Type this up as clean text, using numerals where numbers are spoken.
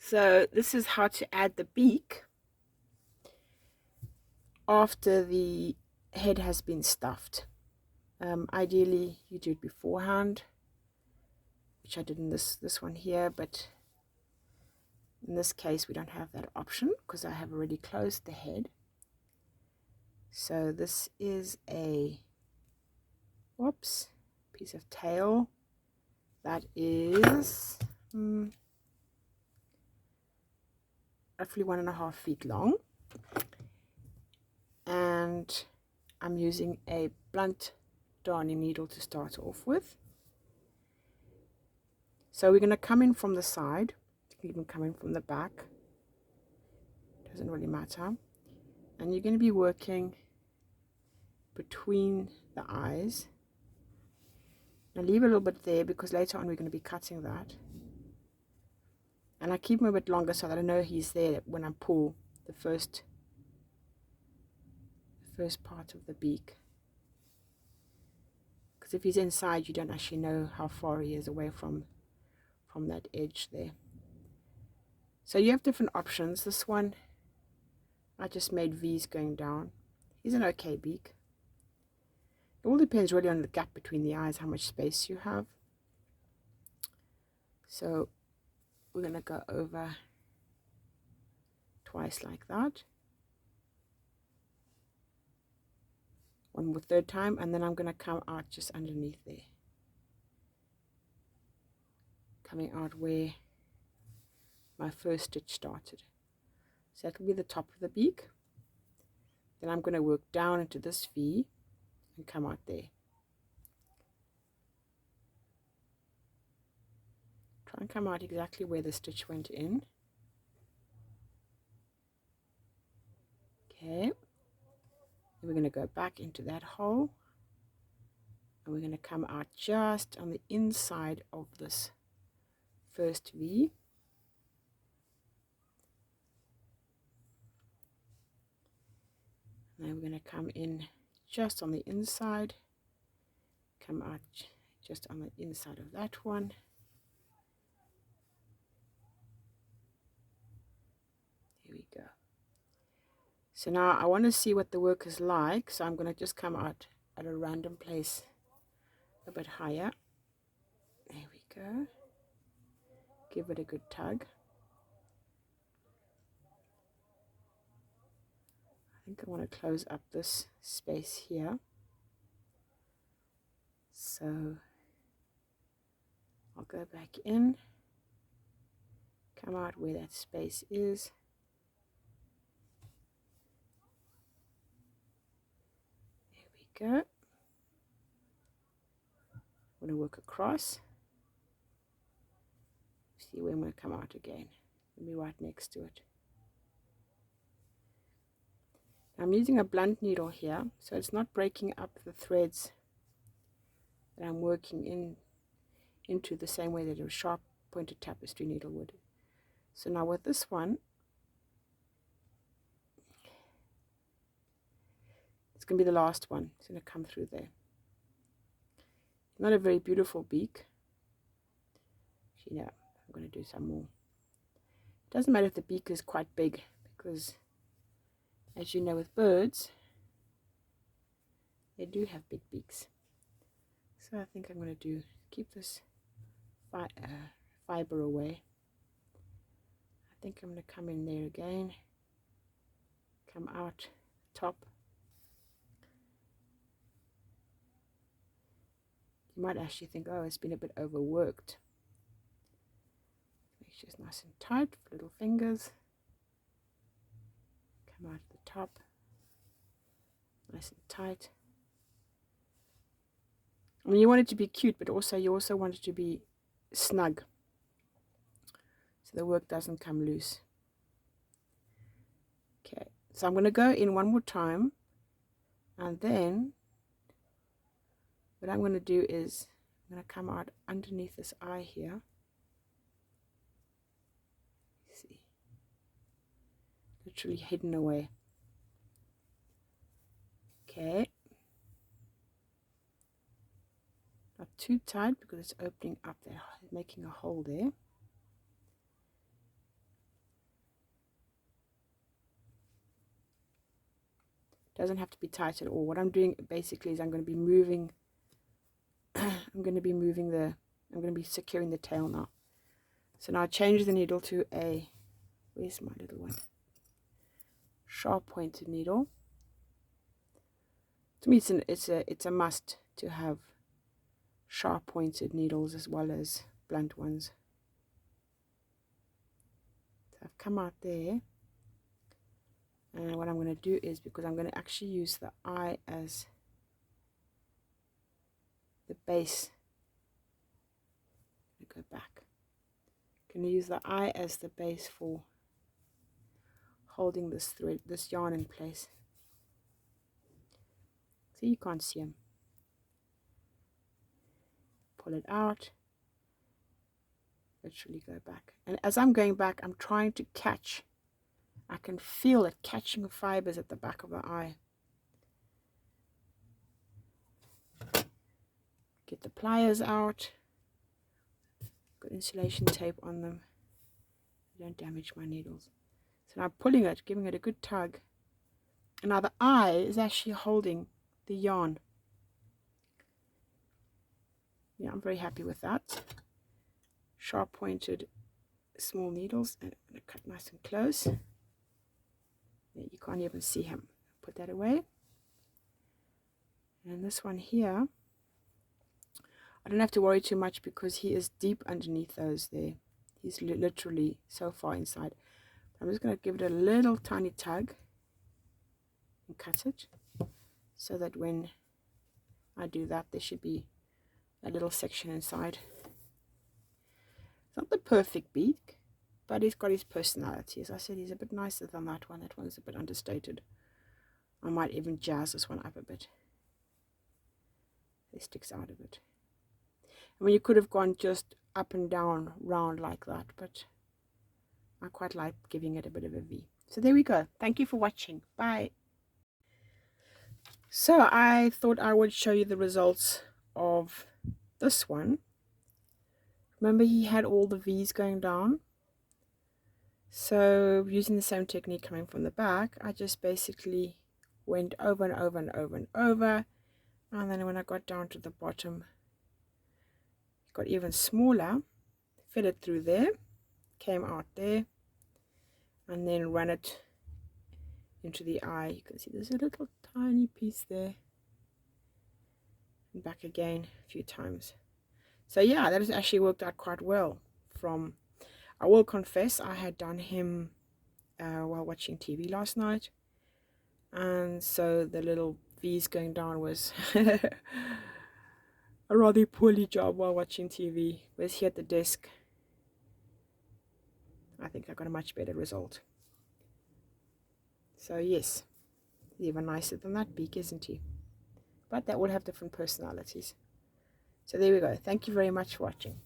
So this is how to add the beak after the head has been stuffed. Ideally you do it beforehand, which I did in this one here, but in this case we don't have that option because I have already closed the head. So this is a piece of tail that is roughly 1.5 feet long, and I'm using a blunt darning needle to start off with. So we're going to come in from the side, you can even come in from the back, doesn't really matter, and you're going to be working between the eyes. Now leave a little bit there because later on we're going to be cutting that, and I keep him a bit longer so that I know he's there when I pull the first part of the beak, because if he's inside you don't actually know how far he is away from that edge there. So you have different options. This one I just made V's going down. He's an okay beak. It all depends really on the gap between the eyes, how much space you have. So we're going to go over twice like that, one more third time, and then I'm going to come out just underneath there, coming out where my first stitch started. So that will be the top of the beak. Then I'm going to work down into this V and come out there. Try and come out exactly where the stitch went in. Okay, then we're going to go back into that hole, and we're going to come out just on the inside of this first V. And then we're going to come in just on the inside, come out just on the inside of that one. There we go. So now I want to see what the work is like, so I'm going to just come out at a random place a bit higher. There we go. Give it a good tug. I think I want to close up this space here. So I'll go back in, come out where that space is. There we go. I'm going to work across. See where I'm going to come out again. It'll be right next to it. I'm using a blunt needle here, so it's not breaking up the threads that I'm working into the same way that a sharp pointed tapestry needle would. So now with this one, it's going to be the last one. It's going to come through there. Not a very beautiful beak. Actually, no, I'm going to do some more. It doesn't matter if the beak is quite big, because as you know with birds, they do have big beaks. So I think I'm going to keep this fiber away. I think I'm going to come in there again, come out top. You might actually think, oh, it's been a bit overworked. Make sure it's nice and tight with little fingers. Come out the top, nice and tight. I mean, you want it to be cute, but also you also want it to be snug, so the work doesn't come loose. Okay, so I'm going to go in one more time, and then what I'm going to do is I'm going to come out underneath this eye here. See, literally hidden away. Okay, not too tight because it's opening up there, making a hole there. doesn't have to be tight at all. What I'm doing basically is I'm going to be moving I'm going to be securing the tail now. So now I change the needle to a, where's my little one, sharp pointed needle. To me it's a must to have sharp pointed needles as well as blunt ones. So I've come out there, and what I'm going to do is, because I'm going to actually use the eye as the base, go back, going to use the eye as the base for holding this thread, this yarn in place. See, you can't see them. Pull it out, literally go back, and as I'm going back I'm trying to catch, I can feel it catching fibers at the back of the eye. Get the pliers out, got insulation tape on them, don't damage my needles. So now I'm pulling it, giving it a good tug, and now the eye is actually holding the yarn. Yeah, I'm very happy with that. Sharp pointed small needles, and I'm going to cut nice and close. Yeah, you can't even see him. Put that away. And this one here, I don't have to worry too much because he is deep underneath those there. He's literally so far inside. I'm just going to give it a little tiny tug and cut it, so that when I do that there should be a little section inside. It's not the perfect beak, but he's got his personality. As I said, he's a bit nicer than that one. That one's a bit understated. I might even jazz this one up a bit. It sticks out a bit. I mean, you could have gone just up and down round like that, but I quite like giving it a bit of a V. So there we go. Thank you for watching. Bye. So I thought I would show you the results of this one. Remember, he had all the V's going down. So using the same technique coming from the back, I just basically went over and over and over and over. And then when I got down to the bottom, it got even smaller. Fed it through there, came out there, and then ran it into the eye. You can see there's a little tiny piece there, and back again a few times. So yeah, that has actually worked out quite well. I will confess, I had done him while watching TV last night, and so the little V's going down was a rather poorly job while watching TV. Whereas here at the desk, I think I got a much better result. So yes, even nicer than that beak, isn't he? But they all have different personalities. So there we go. Thank you very much for watching.